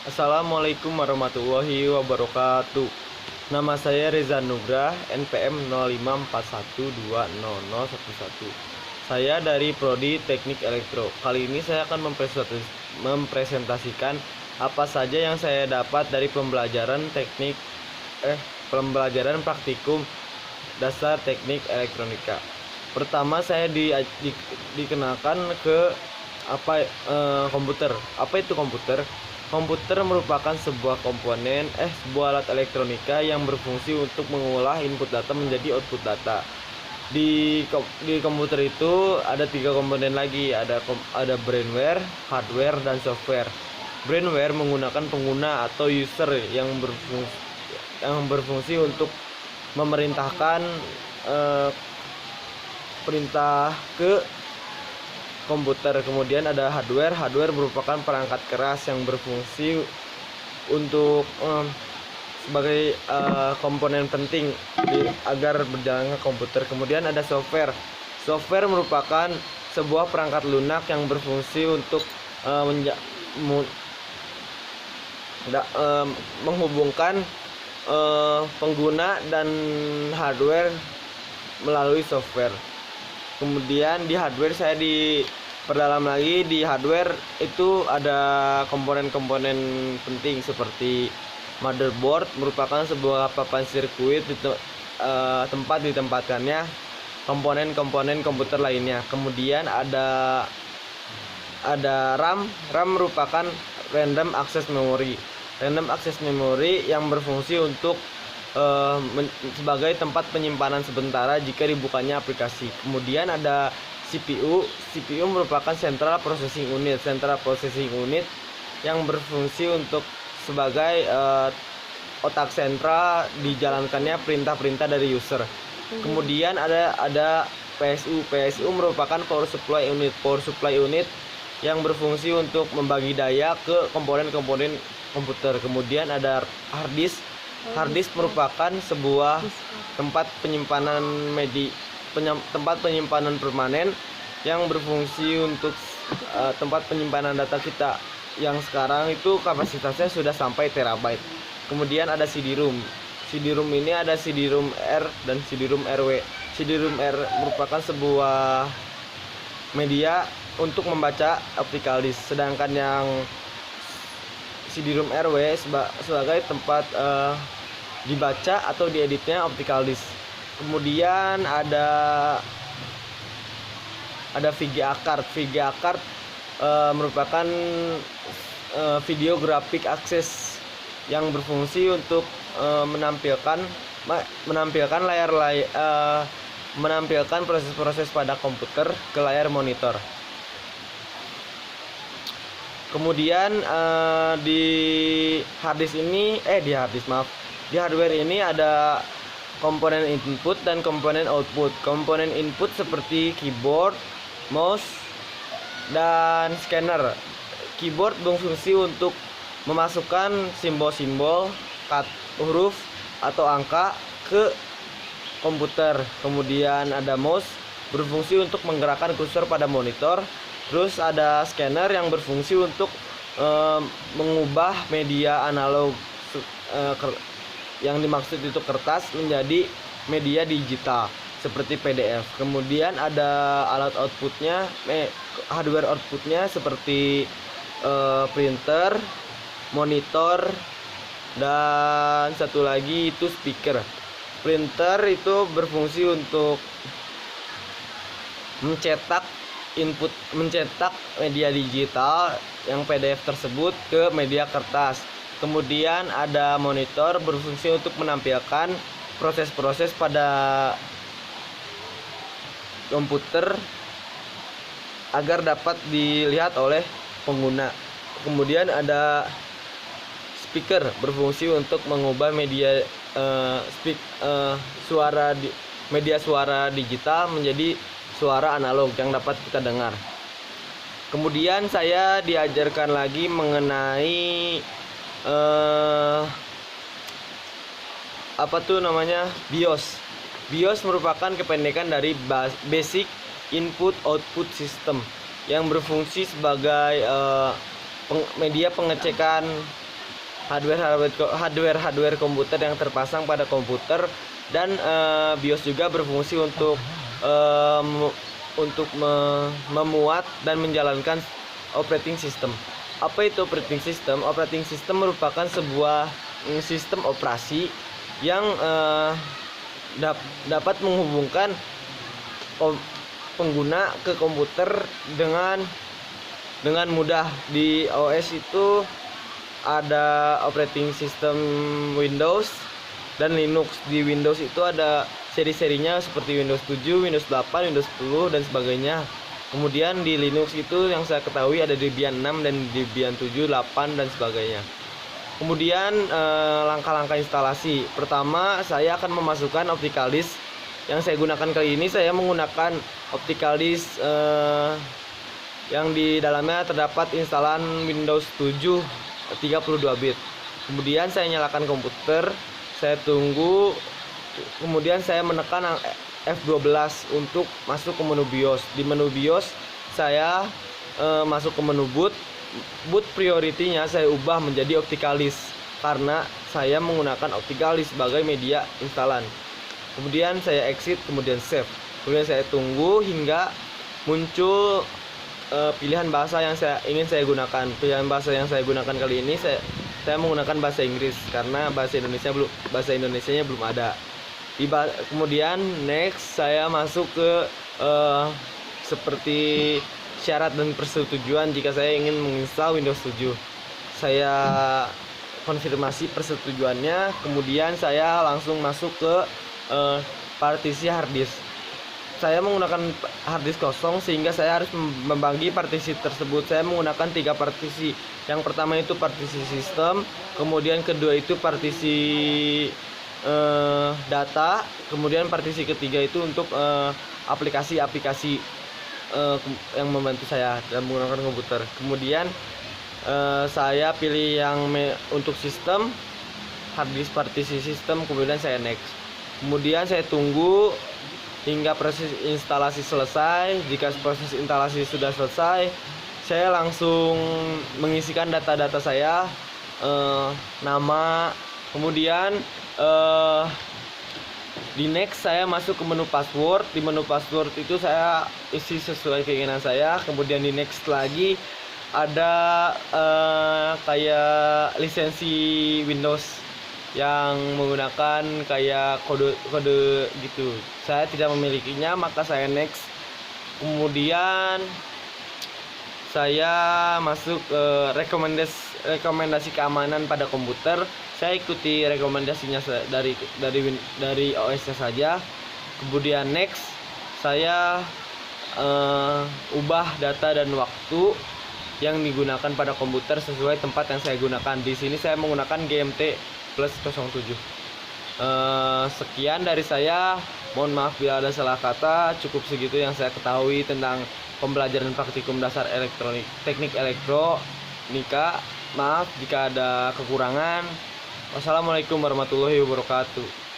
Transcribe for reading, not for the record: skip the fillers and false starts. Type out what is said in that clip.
Assalamualaikum warahmatullahi wabarakatuh. Nama saya Reza Nugrah, NPM 0541200011. Saya dari Prodi Teknik Elektro. Kali ini saya akan mempresentasikan apa saja yang saya dapat dari pembelajaran praktikum dasar teknik elektronika. Pertama saya dikenalkan ke komputer. Apa itu komputer? Komputer merupakan sebuah sebuah alat elektronika yang berfungsi untuk mengolah input data menjadi output data. Di komputer itu ada 3 komponen lagi, ada brainware, hardware, dan software. Brainware menggunakan pengguna atau user yang berfungsi untuk memerintahkan perintah ke komputer. Kemudian ada hardware merupakan perangkat keras yang berfungsi untuk sebagai komponen penting agar berjalannya komputer. Kemudian ada software merupakan sebuah perangkat lunak yang berfungsi untuk menghubungkan pengguna dan hardware melalui software. Kemudian di hardware saya diperdalam lagi. Di hardware itu ada komponen-komponen penting seperti motherboard, merupakan sebuah papan sirkuit tempat ditempatkannya komponen-komponen komputer lainnya. Kemudian ada RAM merupakan random access memory yang berfungsi untuk sebagai tempat penyimpanan sementara jika dibukanya aplikasi. Kemudian ada CPU merupakan central processing unit yang berfungsi untuk sebagai otak sentral dijalankannya perintah-perintah dari user. Kemudian ada PSU merupakan power supply unit yang berfungsi untuk membagi daya ke komponen-komponen komputer. Kemudian ada hard disk merupakan sebuah tempat penyimpanan permanen yang berfungsi untuk tempat penyimpanan data kita yang sekarang itu kapasitasnya sudah sampai terabyte. Kemudian ada CD-ROM ini ada CD-ROM R dan CD-ROM RW. CD-ROM R merupakan sebuah media untuk membaca optical disk, sedangkan yang CD-ROM RW sebagai tempat dibaca atau dieditnya optical disk. Kemudian ada VGA card merupakan video graphic access yang berfungsi untuk menampilkan proses-proses pada komputer ke layar monitor. Kemudian di hardware ini ada komponen input dan komponen output. Komponen input seperti keyboard, mouse, dan scanner. Keyboard berfungsi untuk memasukkan simbol-simbol, huruf atau angka ke komputer. Kemudian ada mouse berfungsi untuk menggerakkan kursor pada monitor. Terus ada scanner yang berfungsi untuk mengubah media analog yang dimaksud itu kertas menjadi media digital seperti PDF. Kemudian ada alat hardware outputnya seperti printer, monitor, dan satu lagi itu speaker. Printer itu berfungsi untuk mencetak media digital yang PDF tersebut ke media kertas. Kemudian ada monitor berfungsi untuk menampilkan proses-proses pada komputer agar dapat dilihat oleh pengguna. Kemudian ada speaker berfungsi untuk mengubah media suara digital menjadi suara analog yang dapat kita dengar. Kemudian saya diajarkan lagi mengenai BIOS. BIOS merupakan kependekan dari Basic Input Output System yang berfungsi sebagai media pengecekan hardware komputer yang terpasang pada komputer, dan BIOS juga berfungsi untuk memuat dan menjalankan operating system. Apa itu operating system? Operating system merupakan sebuah sistem operasi yang dapat menghubungkan pengguna ke komputer dengan mudah. Di OS itu ada operating system Windows dan Linux. Di Windows itu ada seri-serinya seperti Windows 7, Windows 8, Windows 10 dan sebagainya. Kemudian di Linux itu yang saya ketahui ada Debian 6 dan Debian 7, 8 dan sebagainya. Kemudian langkah-langkah instalasi. Pertama, saya akan memasukkan optical disk. Yang saya gunakan kali ini, saya menggunakan optical disk yang di dalamnya terdapat instalan Windows 7 32 bit. Kemudian saya nyalakan komputer, saya tunggu, kemudian saya menekan F12 untuk masuk ke menu BIOS. Di menu BIOS saya masuk ke menu boot. Boot priority-nya saya ubah menjadi optical disk karena saya menggunakan optical disk sebagai media instalan. Kemudian saya exit, kemudian save. Kemudian saya tunggu hingga muncul pilihan bahasa yang ingin saya gunakan. Pilihan bahasa yang saya gunakan kali ini saya menggunakan bahasa Inggris karena bahasa Indonesianya belum ada. Kemudian next, saya masuk ke seperti syarat dan persetujuan jika saya ingin menginstal Windows 7. Saya konfirmasi persetujuannya, kemudian saya langsung masuk ke partisi hard disk. Saya menggunakan hard disk kosong sehingga saya harus membagi partisi tersebut. Saya menggunakan 3 partisi. Yang pertama itu partisi sistem, kemudian kedua itu partisi data, kemudian partisi ketiga itu untuk aplikasi-aplikasi yang membantu saya dalam menggunakan komputer. Kemudian saya pilih yang untuk sistem, hard disk partisi sistem, kemudian saya next. Kemudian saya tunggu hingga proses instalasi selesai. Jika proses instalasi sudah selesai, saya langsung mengisikan data-data saya, nama, kemudian di next saya masuk ke menu password. Di menu password itu saya isi sesuai keinginan saya. Kemudian di next lagi ada kayak lisensi Windows yang menggunakan kayak kode gitu. Saya tidak memilikinya, maka saya next. Kemudian saya masuk ke rekomendasi keamanan pada komputer. Saya ikuti rekomendasinya dari OS-nya saja. Kemudian next, saya ubah data dan waktu yang digunakan pada komputer sesuai tempat yang saya gunakan. Di sini saya menggunakan GMT plus 07. Sekian dari saya. Mohon maaf bila ada salah kata. Cukup segitu yang saya ketahui tentang pembelajaran praktikum dasar teknik elektronika. Maaf jika ada kekurangan. Wassalamualaikum warahmatullahi wabarakatuh.